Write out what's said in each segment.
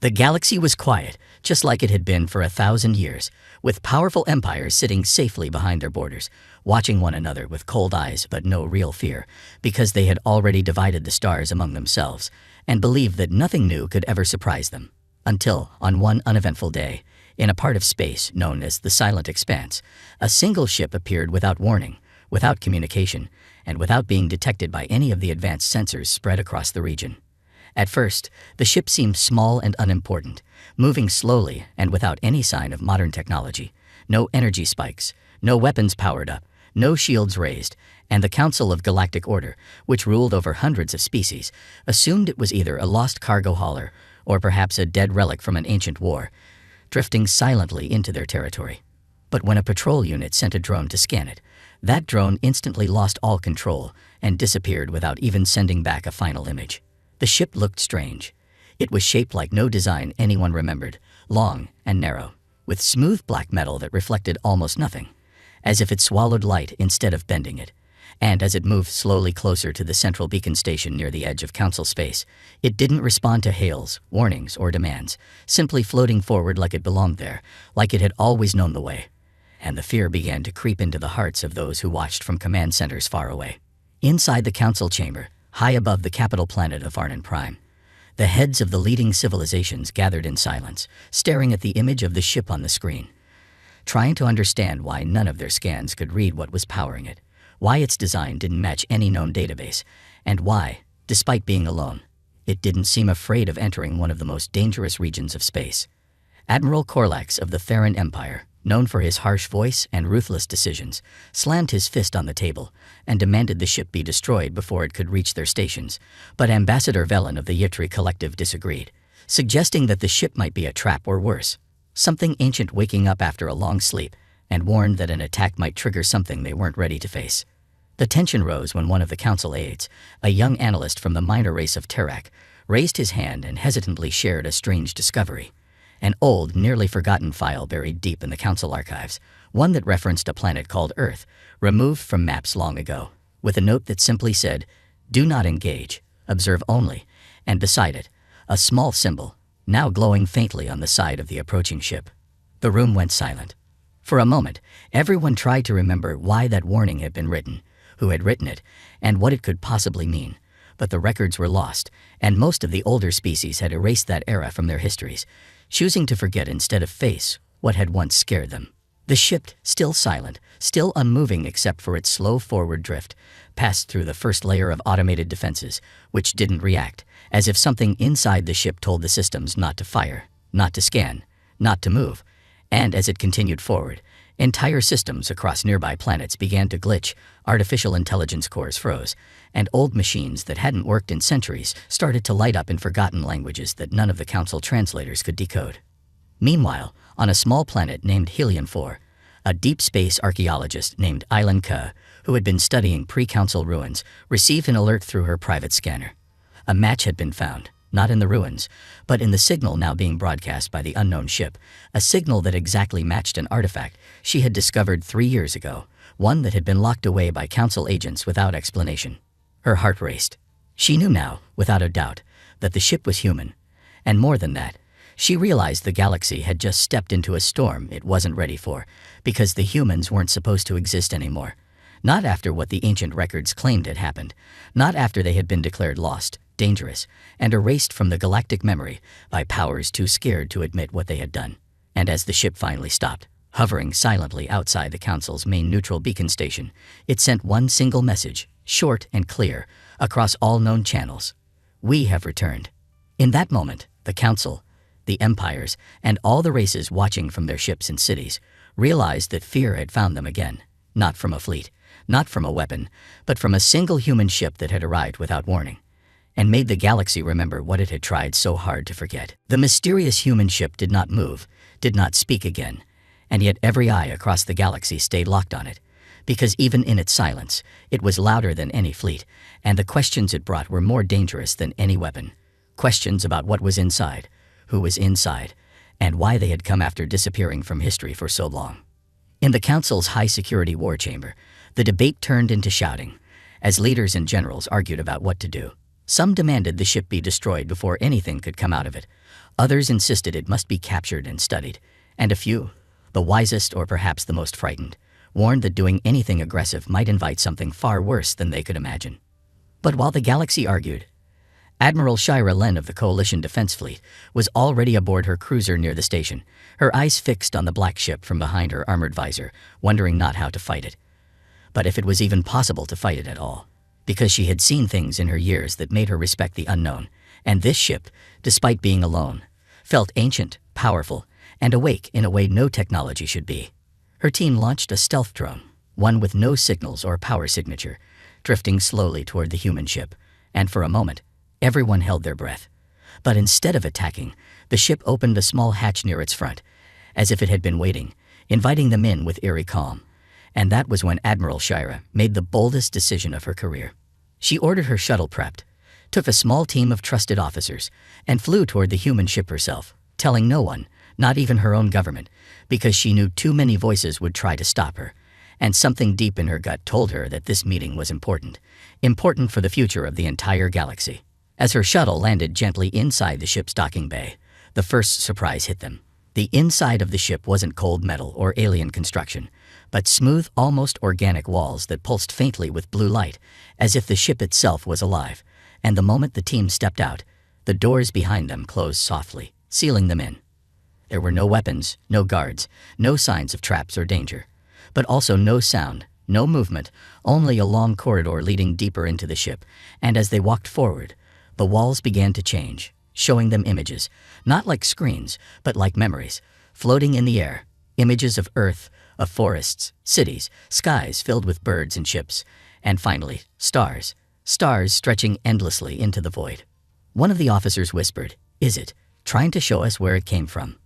The galaxy was quiet, just like it had been for 1,000 years, with powerful empires sitting safely behind their borders, watching one another with cold eyes but no real fear, because they had already divided the stars among themselves, and believed that nothing new could ever surprise them. Until, on one uneventful day, in a part of space known as the Silent Expanse, a single ship appeared without warning, without communication, and without being detected by any of the advanced sensors spread across the region. At first, the ship seemed small and unimportant, moving slowly and without any sign of modern technology. No energy spikes, no weapons powered up, no shields raised, and the Council of Galactic Order, which ruled over hundreds of species, assumed it was either a lost cargo hauler or perhaps a dead relic from an ancient war, drifting silently into their territory. But when a patrol unit sent a drone to scan it, that drone instantly lost all control and disappeared without even sending back a final image. The ship looked strange. It was shaped like no design anyone remembered, long and narrow, with smooth black metal that reflected almost nothing, as if it swallowed light instead of bending it. And as it moved slowly closer to the central beacon station near the edge of Council space, it didn't respond to hails, warnings, or demands, simply floating forward like it belonged there, like it had always known the way. And the fear began to creep into the hearts of those who watched from command centers far away. Inside the Council chamber, high above the capital planet of Arnon Prime, the heads of the leading civilizations gathered in silence, staring at the image of the ship on the screen, trying to understand why none of their scans could read what was powering it, why its design didn't match any known database, and why, despite being alone, it didn't seem afraid of entering one of the most dangerous regions of space. Admiral Korlax of the Theran Empire, known for his harsh voice and ruthless decisions, slammed his fist on the table and demanded the ship be destroyed before it could reach their stations. But Ambassador Velen of the Yitri Collective disagreed, suggesting that the ship might be a trap or worse, something ancient waking up after a long sleep, and warned that an attack might trigger something they weren't ready to face. The tension rose when one of the council aides, a young analyst from the minor race of Terak, raised his hand and hesitantly shared a strange discovery. An old, nearly forgotten file buried deep in the council archives, one that referenced a planet called Earth, removed from maps long ago, with a note that simply said, "Do not engage, observe only," and beside it, a small symbol, now glowing faintly on the side of the approaching ship. The room went silent. For a moment, everyone tried to remember why that warning had been written, who had written it, and what it could possibly mean. But the records were lost, and most of the older species had erased that era from their histories, choosing to forget instead of face what had once scared them. The ship, still silent, still unmoving except for its slow forward drift, passed through the first layer of automated defenses, which didn't react, as if something inside the ship told the systems not to fire, not to scan, not to move. And as it continued forward, entire systems across nearby planets began to glitch, artificial intelligence cores froze, and old machines that hadn't worked in centuries started to light up in forgotten languages that none of the Council translators could decode. Meanwhile, on a small planet named Helion 4, a deep space archaeologist named Eileen Ke, who had been studying pre-Council ruins, received an alert through her private scanner. A match had been found, not in the ruins, but in the signal now being broadcast by the unknown ship, a signal that exactly matched an artifact she had discovered 3 years ago, one that had been locked away by Council agents without explanation. Her heart raced. She knew now, without a doubt, that the ship was human. And more than that, she realized the galaxy had just stepped into a storm it wasn't ready for, because the humans weren't supposed to exist anymore. Not after what the ancient records claimed had happened, not after they had been declared lost, dangerous, and erased from the galactic memory by powers too scared to admit what they had done. And as the ship finally stopped, hovering silently outside the Council's main neutral beacon station, it sent one single message, short and clear, across all known channels. "We have returned." In that moment, the Council, the empires, and all the races watching from their ships and cities realized that fear had found them again, not from a fleet, not from a weapon, but from a single human ship that had arrived without warning, and made the galaxy remember what it had tried so hard to forget. The mysterious human ship did not move, did not speak again, and yet every eye across the galaxy stayed locked on it, because even in its silence, it was louder than any fleet, and the questions it brought were more dangerous than any weapon. Questions about what was inside, who was inside, and why they had come after disappearing from history for so long. In the Council's high-security war chamber, the debate turned into shouting, as leaders and generals argued about what to do. Some demanded the ship be destroyed before anything could come out of it. Others insisted it must be captured and studied, and a few, the wisest or perhaps the most frightened, warned that doing anything aggressive might invite something far worse than they could imagine. But while the galaxy argued, Admiral Shira Len of the Coalition Defense Fleet was already aboard her cruiser near the station, her eyes fixed on the black ship from behind her armored visor, wondering not how to fight it. But if it was even possible to fight it at all, because she had seen things in her years that made her respect the unknown, and this ship, despite being alone, felt ancient, powerful, and awake in a way no technology should be. Her team launched a stealth drone, one with no signals or power signature, drifting slowly toward the human ship, and for a moment, everyone held their breath. But instead of attacking, the ship opened a small hatch near its front, as if it had been waiting, inviting them in with eerie calm. And that was when Admiral Shira made the boldest decision of her career. She ordered her shuttle prepped, took a small team of trusted officers, and flew toward the human ship herself, telling no one, not even her own government, because she knew too many voices would try to stop her, and something deep in her gut told her that this meeting was important for the future of the entire galaxy. As her shuttle landed gently inside the ship's docking bay, the first surprise hit them. The inside of the ship wasn't cold metal or alien construction, but smooth, almost organic walls that pulsed faintly with blue light, as if the ship itself was alive. And the moment the team stepped out, the doors behind them closed softly, sealing them in. There were no weapons, no guards, no signs of traps or danger, but also no sound, no movement, only a long corridor leading deeper into the ship. And as they walked forward, the walls began to change, showing them images, not like screens, but like memories, floating in the air, images of Earth, of forests, cities, skies filled with birds and ships, and finally, stars stretching endlessly into the void. One of the officers whispered, "Is it, trying to show us where it came from?"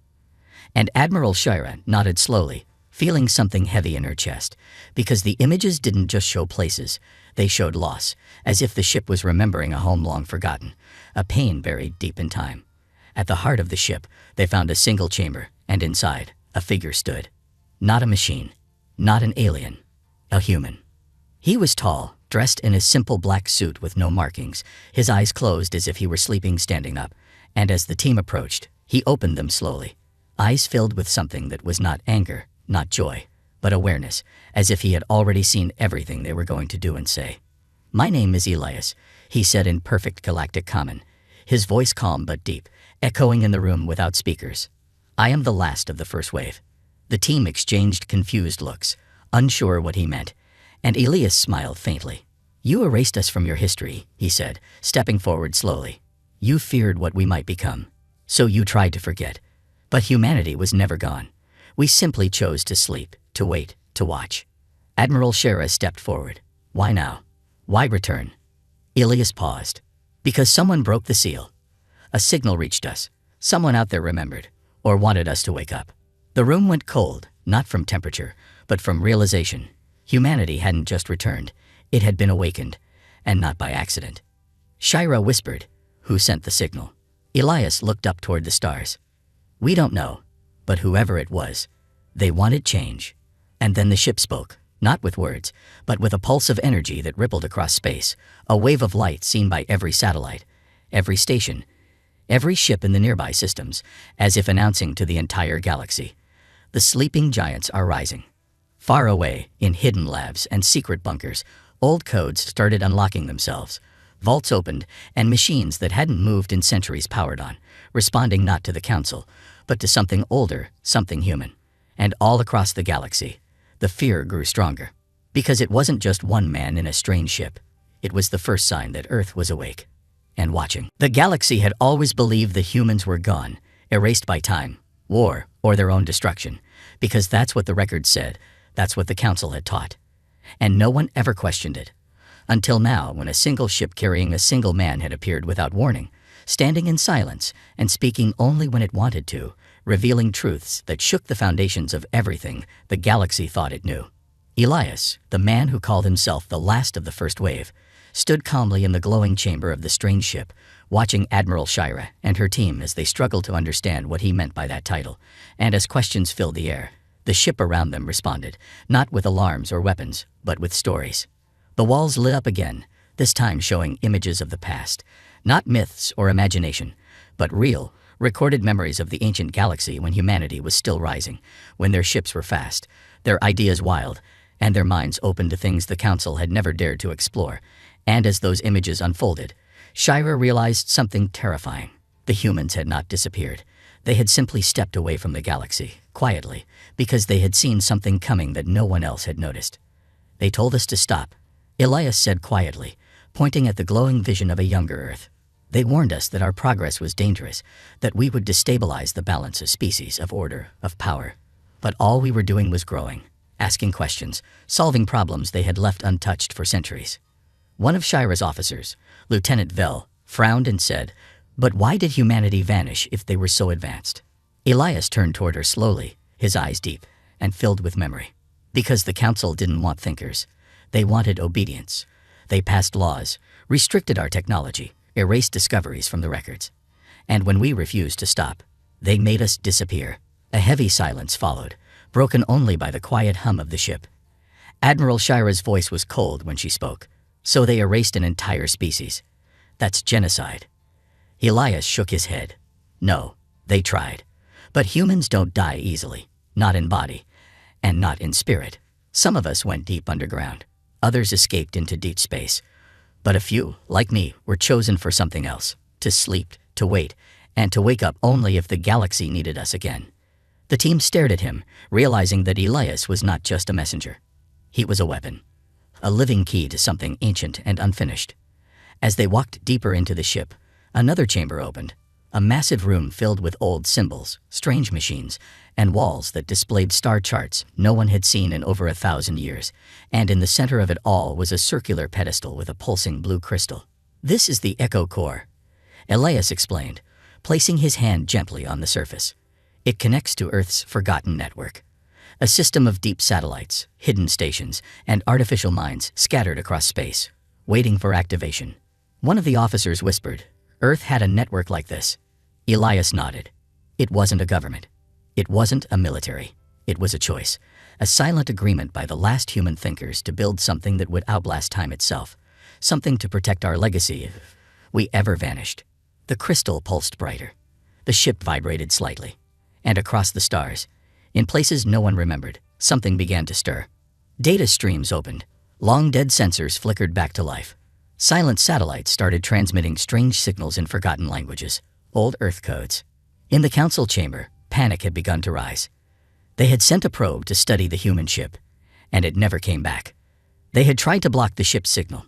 And Admiral Shira nodded slowly, feeling something heavy in her chest, because the images didn't just show places, they showed loss, as if the ship was remembering a home long forgotten, a pain buried deep in time. At the heart of the ship, they found a single chamber, and inside, a figure stood. Not a machine, not an alien, a human. He was tall, dressed in a simple black suit with no markings, his eyes closed as if he were sleeping standing up, and as the team approached, he opened them slowly, eyes filled with something that was not anger, not joy, but awareness, as if he had already seen everything they were going to do and say. "My name is Elias," he said in perfect galactic common, his voice calm but deep, echoing in the room without speakers. "I am the last of the first wave." The team exchanged confused looks, unsure what he meant, and Elias smiled faintly. "You erased us from your history," he said, stepping forward slowly. "You feared what we might become, so you tried to forget. But humanity was never gone. We simply chose to sleep, to wait, to watch." Admiral Shira stepped forward. "Why now? Why return?" Elias paused. "Because someone broke the seal. A signal reached us. Someone out there remembered, or wanted us to wake up." The room went cold, not from temperature, but from realization. Humanity hadn't just returned, it had been awakened, and not by accident. Shira whispered, "Who sent the signal?" Elias looked up toward the stars. "We don't know, but whoever it was, they wanted change." And then the ship spoke, not with words, but with a pulse of energy that rippled across space, a wave of light seen by every satellite, every station, every ship in the nearby systems, as if announcing to the entire galaxy, "The sleeping giants are rising." Far away, in hidden labs and secret bunkers, old codes started unlocking themselves. Vaults opened, and machines that hadn't moved in centuries powered on, responding not to the council, but to something older, something human. And all across the galaxy, the fear grew stronger. Because it wasn't just one man in a strange ship. It was the first sign that Earth was awake and watching. The galaxy had always believed the humans were gone, erased by time, war, or their own destruction, because that's what the records said, that's what the council had taught. And no one ever questioned it. Until now, when a single ship carrying a single man had appeared without warning, standing in silence and speaking only when it wanted to, revealing truths that shook the foundations of everything the galaxy thought it knew. Elias, the man who called himself the last of the first wave, stood calmly in the glowing chamber of the strange ship, watching Admiral Shira and her team as they struggled to understand what he meant by that title. And as questions filled the air, the ship around them responded, not with alarms or weapons, but with stories. The walls lit up again, this time showing images of the past, not myths or imagination, but real, recorded memories of the ancient galaxy when humanity was still rising, when their ships were fast, their ideas wild, and their minds open to things the Council had never dared to explore. And as those images unfolded, Shira realized something terrifying. The humans had not disappeared. They had simply stepped away from the galaxy, quietly, because they had seen something coming that no one else had noticed. "They told us to stop," Elias said quietly, pointing at the glowing vision of a younger Earth. "They warned us that our progress was dangerous, that we would destabilize the balance of species, of order, of power. But all we were doing was growing, asking questions, solving problems they had left untouched for centuries." One of Shira's officers, Lieutenant Vel, frowned and said, "But why did humanity vanish if they were so advanced?" Elias turned toward her slowly, his eyes deep and filled with memory. "Because the Council didn't want thinkers. They wanted obedience. They passed laws, restricted our technology, erased discoveries from the records. And when we refused to stop, they made us disappear." A heavy silence followed, broken only by the quiet hum of the ship. Admiral Shira's voice was cold when she spoke. "So they erased an entire species. That's genocide." Elias shook his head. "No, they tried. But humans don't die easily, not in body, and not in spirit. Some of us went deep underground. Others escaped into deep space. But a few, like me, were chosen for something else, to sleep, to wait, and to wake up only if the galaxy needed us again." The team stared at him, realizing that Elias was not just a messenger. He was a weapon, a living key to something ancient and unfinished. As they walked deeper into the ship, another chamber opened, a massive room filled with old symbols, strange machines, and walls that displayed star charts no one had seen in over 1,000 years, and in the center of it all was a circular pedestal with a pulsing blue crystal. "This is the Echo Core," Elias explained, placing his hand gently on the surface. "It connects to Earth's forgotten network, a system of deep satellites, hidden stations, and artificial minds scattered across space, waiting for activation." One of the officers whispered, "Earth had a network like this." Elias nodded. It wasn't a government. It wasn't a military. It was a choice, a silent agreement by the last human thinkers to build something that would outlast time itself, something to protect our legacy if we ever vanished. The crystal pulsed brighter. The ship vibrated slightly. And across the stars, in places no one remembered, something began to stir. Data streams opened. Long-dead sensors flickered back to life. Silent satellites started transmitting strange signals in forgotten languages, old Earth codes. In the council chamber, panic had begun to rise. They had sent a probe to study the human ship, and it never came back. They had tried to block the ship's signal,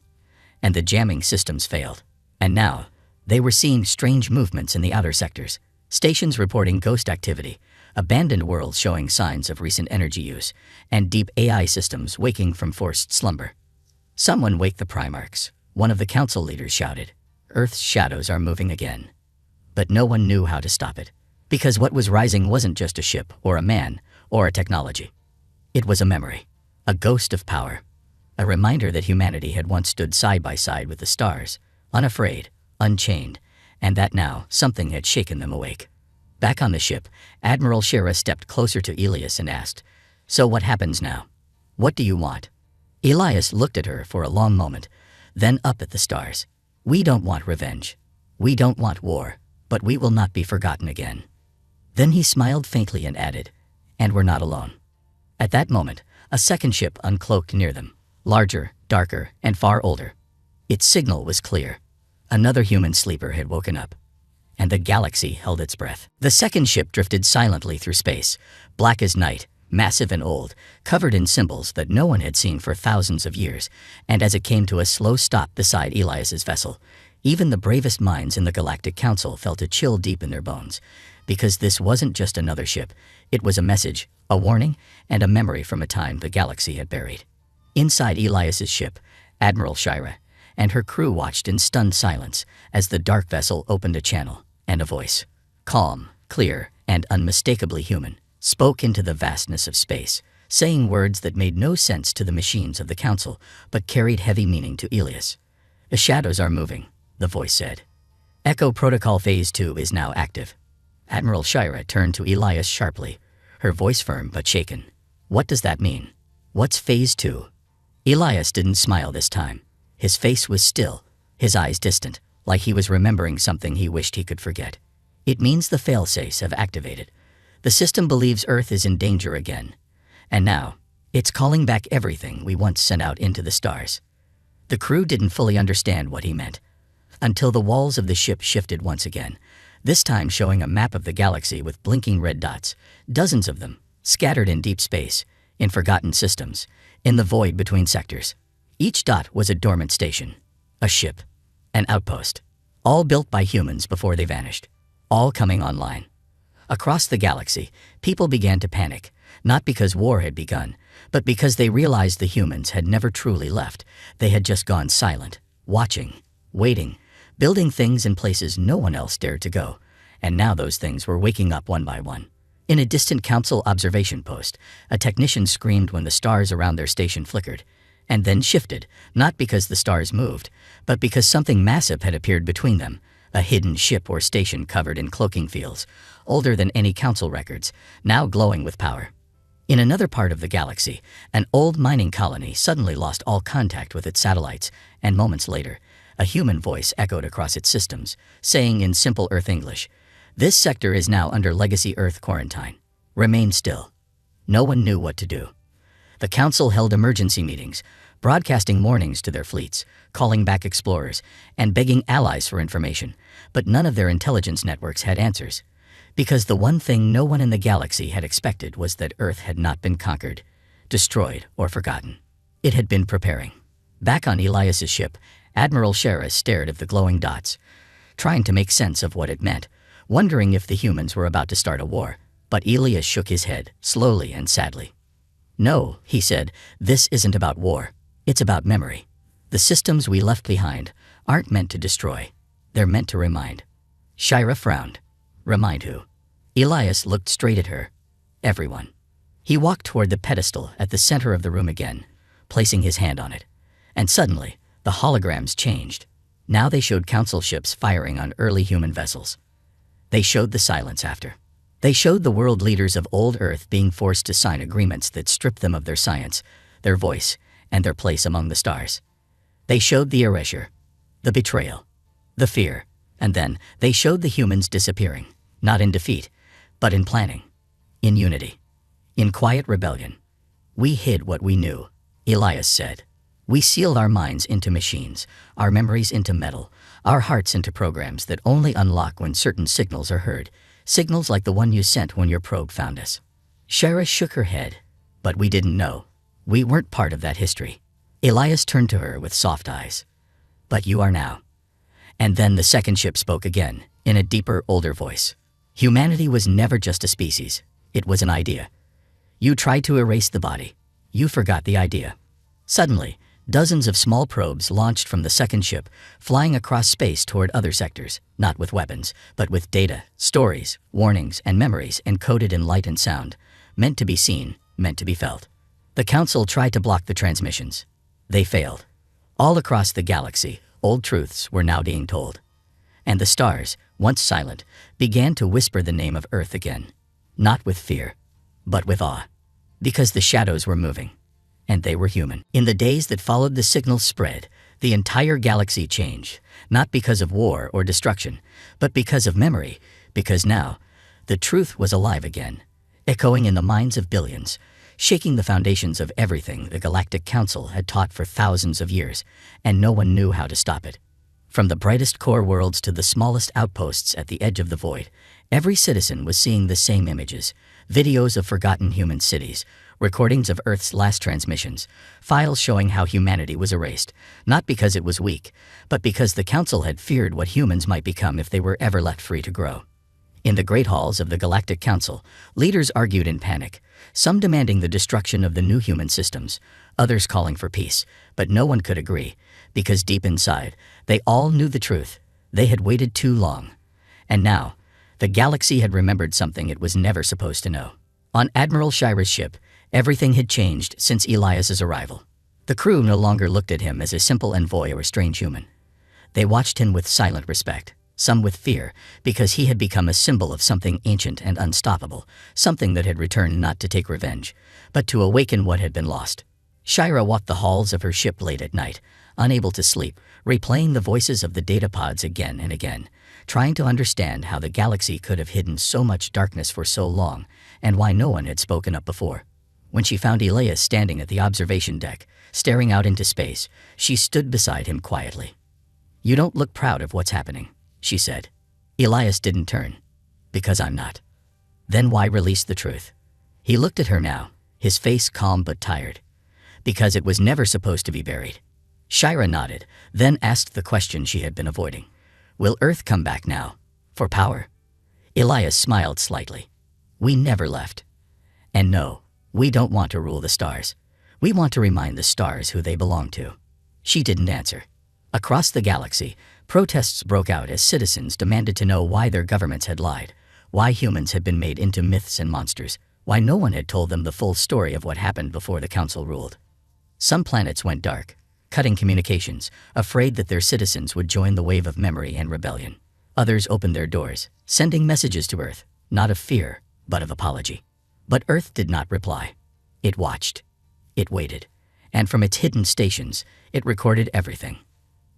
and the jamming systems failed. And now, they were seeing strange movements in the outer sectors, stations reporting ghost activity, abandoned worlds showing signs of recent energy use, and deep AI systems waking from forced slumber. "Someone wake the Primarchs," one of the council leaders shouted. "Earth's shadows are moving again." But no one knew how to stop it, because what was rising wasn't just a ship or a man or a technology. It was a memory, a ghost of power, a reminder that humanity had once stood side by side with the stars, unafraid, unchained, and that now something had shaken them awake. Back on the ship, Admiral Shira stepped closer to Elias and asked, "So what happens now? What do you want?" Elias looked at her for a long moment, then up at the stars. "We don't want revenge. We don't want war, but we will not be forgotten again." Then he smiled faintly and added, "And we're not alone." At that moment, a second ship uncloaked near them, larger, darker, and far older. Its signal was clear. Another human sleeper had woken up, and the galaxy held its breath. The second ship drifted silently through space, black as night, massive and old, covered in symbols that no one had seen for thousands of years, and as it came to a slow stop beside Elias's vessel, even the bravest minds in the Galactic Council felt a chill deep in their bones, because this wasn't just another ship, it was a message, a warning, and a memory from a time the galaxy had buried. Inside Elias's ship, Admiral Shira and her crew watched in stunned silence as the dark vessel opened a channel, and a voice, calm, clear, and unmistakably human, spoke into the vastness of space, saying words that made no sense to the machines of the council, but carried heavy meaning to Elias. "The shadows are moving," the voice said. "Echo Protocol Phase 2 is now active." Admiral Shira turned to Elias sharply, her voice firm but shaken. "What does that mean? What's Phase 2? Elias didn't smile this time. His face was still, his eyes distant, like he was remembering something he wished he could forget. It means the failsafes have activated. The system believes Earth is in danger again. And now, it's calling back everything we once sent out into the stars. The crew didn't fully understand what he meant, until the walls of the ship shifted once again, this time showing a map of the galaxy with blinking red dots, dozens of them, scattered in deep space, in forgotten systems, in the void between sectors. Each dot was a dormant station, a ship, an outpost, all built by humans before they vanished, all coming online. Across the galaxy, people began to panic, not because war had begun, but because they realized the humans had never truly left. They had just gone silent, watching, waiting, building things in places no one else dared to go, and now those things were waking up one by one. In a distant council observation post, a technician screamed when the stars around their station flickered, and then shifted, not because the stars moved, but because something massive had appeared between them, a hidden ship or station covered in cloaking fields, older than any council records, now glowing with power. In another part of the galaxy, an old mining colony suddenly lost all contact with its satellites, and moments later, a human voice echoed across its systems, saying in simple Earth English, "This sector is now under Legacy Earth quarantine. Remain still." No one knew what to do. The council held emergency meetings, broadcasting warnings to their fleets, calling back explorers, and begging allies for information, but none of their intelligence networks had answers. Because the one thing no one in the galaxy had expected was that Earth had not been conquered, destroyed, or forgotten. It had been preparing. Back on Elias's ship, Admiral Shara stared at the glowing dots, trying to make sense of what it meant, wondering if the humans were about to start a war. But Elias shook his head, slowly and sadly. "No," he said, "this isn't about war. It's about memory. The systems we left behind aren't meant to destroy. They're meant to remind." Shira frowned. "Remind who?" Elias looked straight at her. "Everyone." He walked toward the pedestal at the center of the room again, placing his hand on it. And suddenly, the holograms changed. Now they showed council ships firing on early human vessels. They showed the silence after. They showed the world leaders of old Earth being forced to sign agreements that stripped them of their science, their voice, and their place among the stars. They showed the erasure, the betrayal, the fear, and then they showed the humans disappearing, not in defeat, but in planning, in unity, in quiet rebellion. "We hid what we knew," Elias said. "We sealed our minds into machines, our memories into metal, our hearts into programs that only unlock when certain signals are heard, signals like the one you sent when your probe found us." Shara shook her head. "But we didn't know. We weren't part of that history." Elias turned to her with soft eyes. "But you are now." And then the second ship spoke again, in a deeper, older voice. "Humanity was never just a species. It was an idea. You tried to erase the body. You forgot the idea." Suddenly, dozens of small probes launched from the second ship, flying across space toward other sectors, not with weapons, but with data, stories, warnings, and memories encoded in light and sound, meant to be seen, meant to be felt. The council tried to block the transmissions. They failed. All across the galaxy, old truths were now being told. And the stars, once silent, began to whisper the name of Earth again, not with fear, but with awe, because the shadows were moving, and they were human. In the days that followed the signal's spread, the entire galaxy changed, not because of war or destruction, but because of memory, because now, the truth was alive again, echoing in the minds of billions, shaking the foundations of everything the Galactic Council had taught for thousands of years, and no one knew how to stop it. From the brightest core worlds to the smallest outposts at the edge of the void, every citizen was seeing the same images, videos of forgotten human cities, recordings of Earth's last transmissions, files showing how humanity was erased, not because it was weak, but because the Council had feared what humans might become if they were ever left free to grow. In the great halls of the Galactic Council, leaders argued in panic, some demanding the destruction of the new human systems, others calling for peace, but no one could agree, because deep inside, they all knew the truth. They had waited too long. And now, the galaxy had remembered something it was never supposed to know. On Admiral Shira's ship, everything had changed since Elias's arrival. The crew no longer looked at him as a simple envoy or a strange human. They watched him with silent respect, some with fear, because he had become a symbol of something ancient and unstoppable, something that had returned not to take revenge, but to awaken what had been lost. Shira walked the halls of her ship late at night, unable to sleep, replaying the voices of the data pods again and again, trying to understand how the galaxy could have hidden so much darkness for so long, and why no one had spoken up before. When she found Elias standing at the observation deck, staring out into space, she stood beside him quietly. "You don't look proud of what's happening," she said. Elias didn't turn. "Because I'm not." "Then why release the truth?" He looked at her now, his face calm but tired. "Because it was never supposed to be buried." Shira nodded, then asked the question she had been avoiding. "Will Earth come back now? For power?" Elias smiled slightly. "We never left. And no, we don't want to rule the stars. We want to remind the stars who they belong to." She didn't answer. Across the galaxy, protests broke out as citizens demanded to know why their governments had lied, why humans had been made into myths and monsters, why no one had told them the full story of what happened before the council ruled. Some planets went dark, cutting communications, afraid that their citizens would join the wave of memory and rebellion. Others opened their doors, sending messages to Earth, not of fear, but of apology. But Earth did not reply. It watched. It waited. And from its hidden stations, it recorded everything.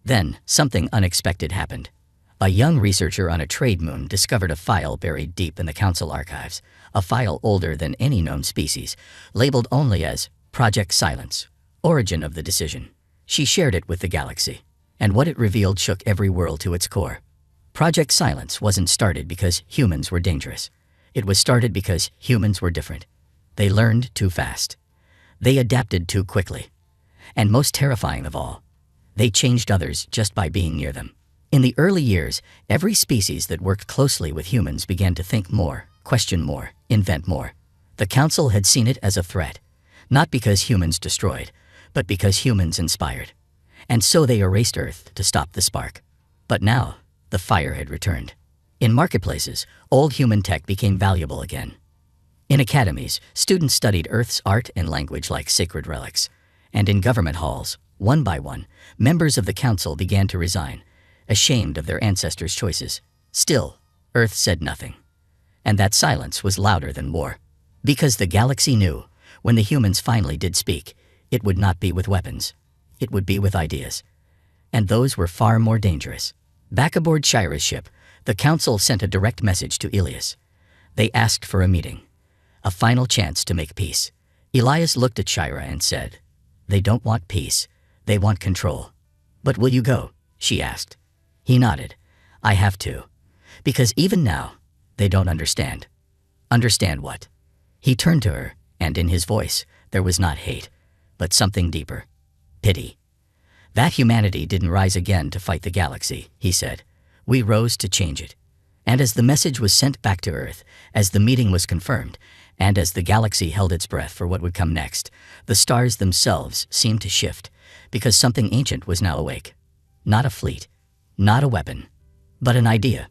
Then, something unexpected happened. A young researcher on a trade moon discovered a file buried deep in the council archives, a file older than any known species, labeled only as Project Silence, Origin of the Decision. She shared it with the galaxy, and what it revealed shook every world to its core. Project Silence wasn't started because humans were dangerous. It was started because humans were different. They learned too fast. They adapted too quickly. And most terrifying of all, they changed others just by being near them. In the early years, every species that worked closely with humans began to think more, question more, invent more. The council had seen it as a threat, not because humans destroyed, but because humans inspired. And so they erased Earth to stop the spark. But now, the fire had returned. In marketplaces, old human tech became valuable again. In academies, students studied Earth's art and language like sacred relics. And in government halls, one by one, members of the council began to resign, ashamed of their ancestors' choices. Still, Earth said nothing. And that silence was louder than war. Because the galaxy knew, when the humans finally did speak, it would not be with weapons. It would be with ideas. And those were far more dangerous. Back aboard Shira's ship, the council sent a direct message to Elias. They asked for a meeting. A final chance to make peace. Elias looked at Shira and said, "They don't want peace. They want control." "But will you go?" she asked. He nodded. "I have to. Because even now, they don't understand." "Understand what?" He turned to her, and in his voice, there was not hate, but something deeper. Pity. "That humanity didn't rise again to fight the galaxy," he said. "We rose to change it." And as the message was sent back to Earth, as the meeting was confirmed, and as the galaxy held its breath for what would come next, the stars themselves seemed to shift, because something ancient was now awake. Not a fleet, not a weapon, but an idea.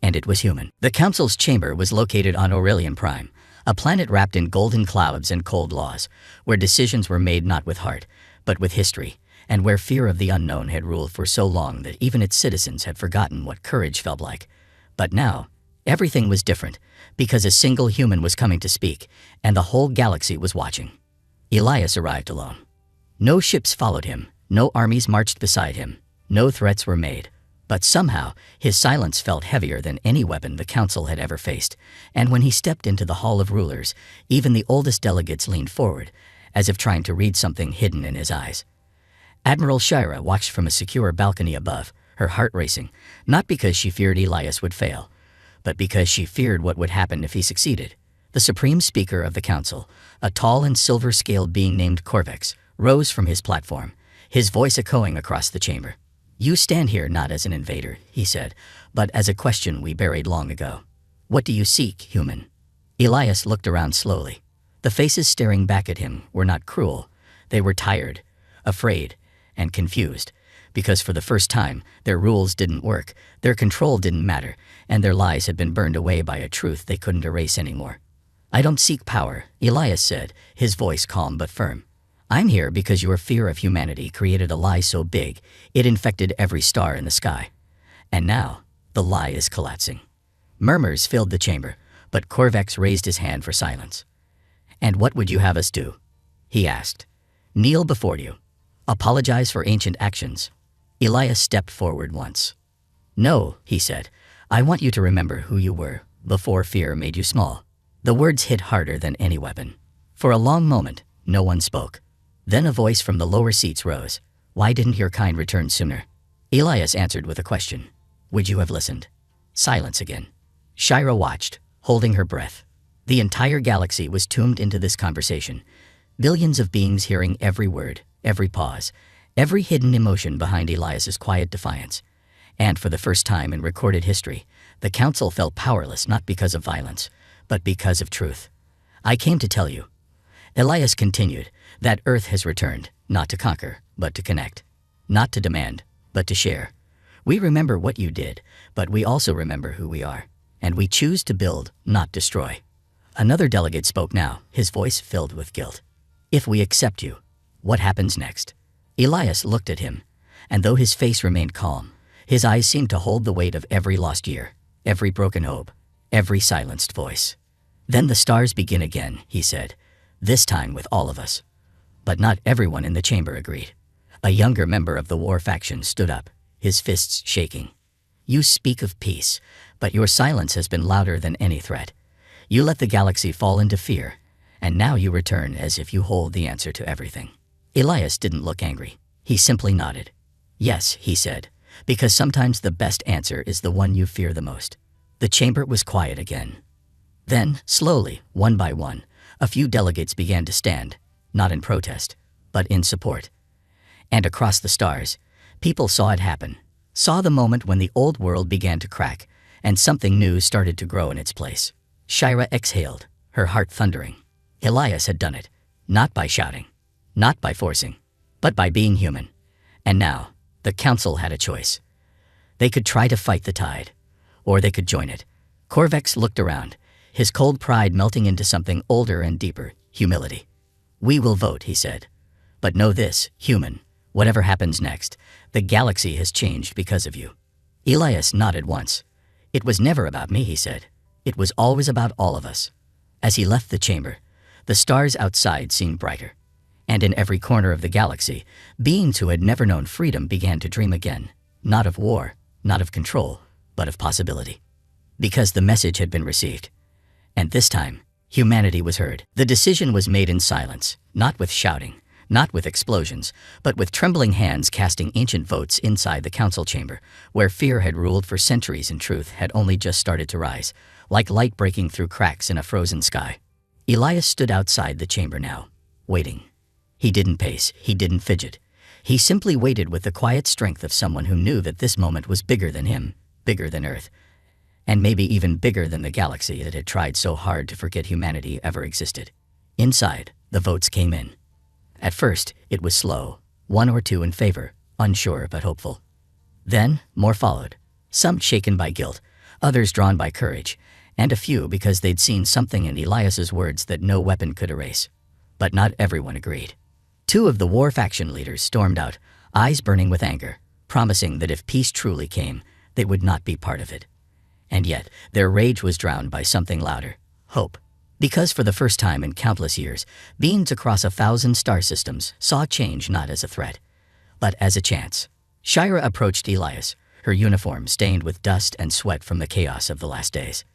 And it was human. The council's chamber was located on Aurelian Prime, a planet wrapped in golden clouds and cold laws, where decisions were made not with heart, but with history, and where fear of the unknown had ruled for so long that even its citizens had forgotten what courage felt like. But now, everything was different, because a single human was coming to speak, and the whole galaxy was watching. Elias arrived alone. No ships followed him, no armies marched beside him, no threats were made. But somehow, his silence felt heavier than any weapon the council had ever faced, and when he stepped into the Hall of Rulers, even the oldest delegates leaned forward, as if trying to read something hidden in his eyes. Admiral Shira watched from a secure balcony above, her heart racing, not because she feared Elias would fail, but because she feared what would happen if he succeeded. The supreme speaker of the council, a tall and silver-scaled being named Corvex, rose from his platform, his voice echoing across the chamber. "You stand here not as an invader," he said, "but as a question we buried long ago. What do you seek, human?" Elias looked around slowly. The faces staring back at him were not cruel. They were tired, afraid, and confused, because for the first time, their rules didn't work, their control didn't matter, and their lies had been burned away by a truth they couldn't erase anymore. "I don't seek power," Elias said, his voice calm but firm. "I'm here because your fear of humanity created a lie so big, it infected every star in the sky. And now, the lie is collapsing." Murmurs filled the chamber, but Corvex raised his hand for silence. "And what would you have us do?" he asked. "Kneel before you. Apologize for ancient actions." Elias stepped forward once. "No," he said. I want you to remember who you were before fear made you small. The words hit harder than any weapon. For a long moment, no one spoke. Then a voice from the lower seats rose. Why didn't your kind return sooner? Elias answered with a question. Would you have listened? Silence again. Shira watched, holding her breath. The entire galaxy was tuned into this conversation. Billions of beings hearing every word, every pause, every hidden emotion behind Elias's quiet defiance. And for the first time in recorded history, the council felt powerless not because of violence, but because of truth. I came to tell you, Elias continued, that Earth has returned, not to conquer, but to connect. Not to demand, but to share. We remember what you did, but we also remember who we are. And we choose to build, not destroy. Another delegate spoke now, his voice filled with guilt. If we accept you, what happens next? Elias looked at him, and though his face remained calm, his eyes seemed to hold the weight of every lost year, every broken hope, every silenced voice. Then the stars begin again, he said, this time with all of us. But not everyone in the chamber agreed. A younger member of the war faction stood up, his fists shaking. You speak of peace, but your silence has been louder than any threat. You let the galaxy fall into fear, and now you return as if you hold the answer to everything. Elias didn't look angry. He simply nodded. Yes, he said, because sometimes the best answer is the one you fear the most. The chamber was quiet again. Then, slowly, one by one, a few delegates began to stand, not in protest, but in support. And across the stars, people saw it happen, saw the moment when the old world began to crack, and something new started to grow in its place. Shira exhaled, her heart thundering. Elias had done it, not by shouting, not by forcing, but by being human. And now, the council had a choice. They could try to fight the tide, or they could join it. Corvex looked around, his cold pride melting into something older and deeper, humility. We will vote, he said. But know this, human, whatever happens next, the galaxy has changed because of you. Elias nodded once. It was never about me, he said. It was always about all of us. As he left the chamber, the stars outside seemed brighter. And in every corner of the galaxy, beings who had never known freedom began to dream again, not of war, not of control, but of possibility. Because the message had been received. And this time, humanity was heard. The decision was made in silence, not with shouting, not with explosions, but with trembling hands casting ancient votes inside the council chamber, where fear had ruled for centuries and truth had only just started to rise, like light breaking through cracks in a frozen sky. Elias stood outside the chamber now, waiting. He didn't pace, he didn't fidget. He simply waited with the quiet strength of someone who knew that this moment was bigger than him, bigger than Earth, and maybe even bigger than the galaxy that had tried so hard to forget humanity ever existed. Inside, the votes came in. At first, it was slow, 1 or 2 in favor, unsure but hopeful. Then, more followed, some shaken by guilt, others drawn by courage, and a few because they'd seen something in Elias's words that no weapon could erase. But not everyone agreed. 2 of the war faction leaders stormed out, eyes burning with anger, promising that if peace truly came, they would not be part of it. And yet, their rage was drowned by something louder, hope. Because for the first time in countless years, beings across 1,000 star systems saw change not as a threat, but as a chance. Shira approached Elias, her uniform stained with dust and sweat from the chaos of the last days.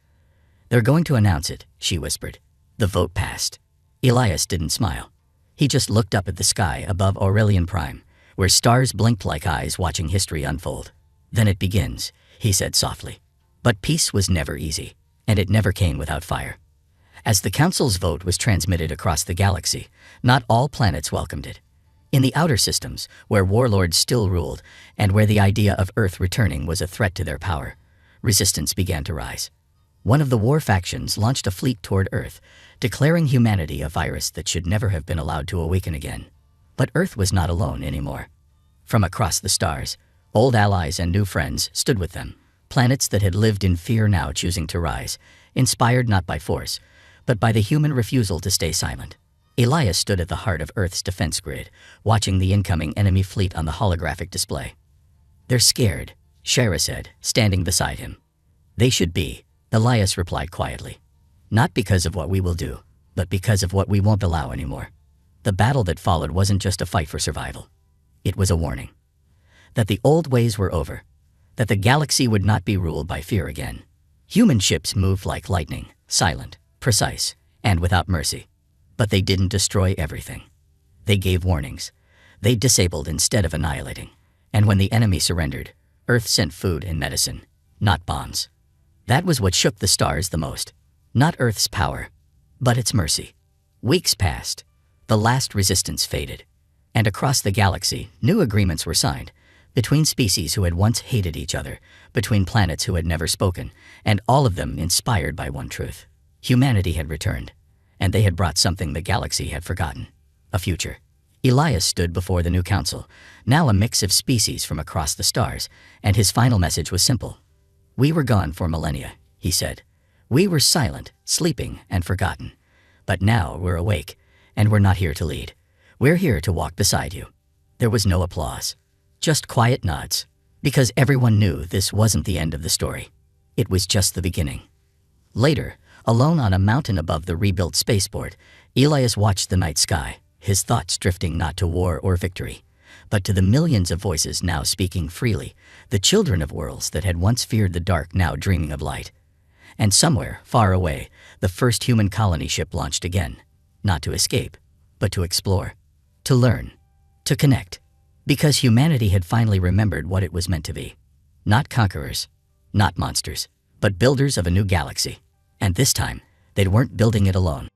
They're going to announce it, she whispered. The vote passed. Elias didn't smile. He just looked up at the sky above Aurelian Prime, where stars blinked like eyes watching history unfold. Then it begins, he said softly. But peace was never easy, and it never came without fire. As the council's vote was transmitted across the galaxy, not all planets welcomed it. In the outer systems, where warlords still ruled, and where the idea of Earth returning was a threat to their power, resistance began to rise. One of the war factions launched a fleet toward Earth, declaring humanity a virus that should never have been allowed to awaken again. But Earth was not alone anymore. From across the stars, old allies and new friends stood with them, planets that had lived in fear now choosing to rise, inspired not by force, but by the human refusal to stay silent. Elias stood at the heart of Earth's defense grid, watching the incoming enemy fleet on the holographic display. They're scared, Shira said, standing beside him. They should be, Elias replied quietly. Not because of what we will do, but because of what we won't allow anymore. The battle that followed wasn't just a fight for survival. It was a warning. That the old ways were over. that the galaxy would not be ruled by fear again. Human ships moved like lightning, silent, precise, and without mercy. But they didn't destroy everything. They gave warnings. They disabled instead of annihilating. And when the enemy surrendered, Earth sent food and medicine, not bombs. That was what shook the stars the most. Not Earth's power, but its mercy. Weeks passed. The last resistance faded. And across the galaxy, new agreements were signed, between species who had once hated each other, between planets who had never spoken, and all of them inspired by one truth. Humanity had returned, and they had brought something the galaxy had forgotten: a future. Elias stood before the new council, now a mix of species from across the stars, and his final message was simple. "We were gone for millennia," he said. "We were silent, sleeping, and forgotten. But now we're awake, and we're not here to lead. We're here to walk beside you." There was no applause, just quiet nods, because everyone knew this wasn't the end of the story. It was just the beginning. Later, alone on a mountain above the rebuilt spaceport, Elias watched the night sky, his thoughts drifting not to war or victory, but to the millions of voices now speaking freely, the children of worlds that had once feared the dark now dreaming of light. And somewhere, far away, the first human colony ship launched again, not to escape, but to explore, to learn, to connect, because humanity had finally remembered what it was meant to be. Not conquerors, not monsters, but builders of a new galaxy. And this time, they weren't building it alone.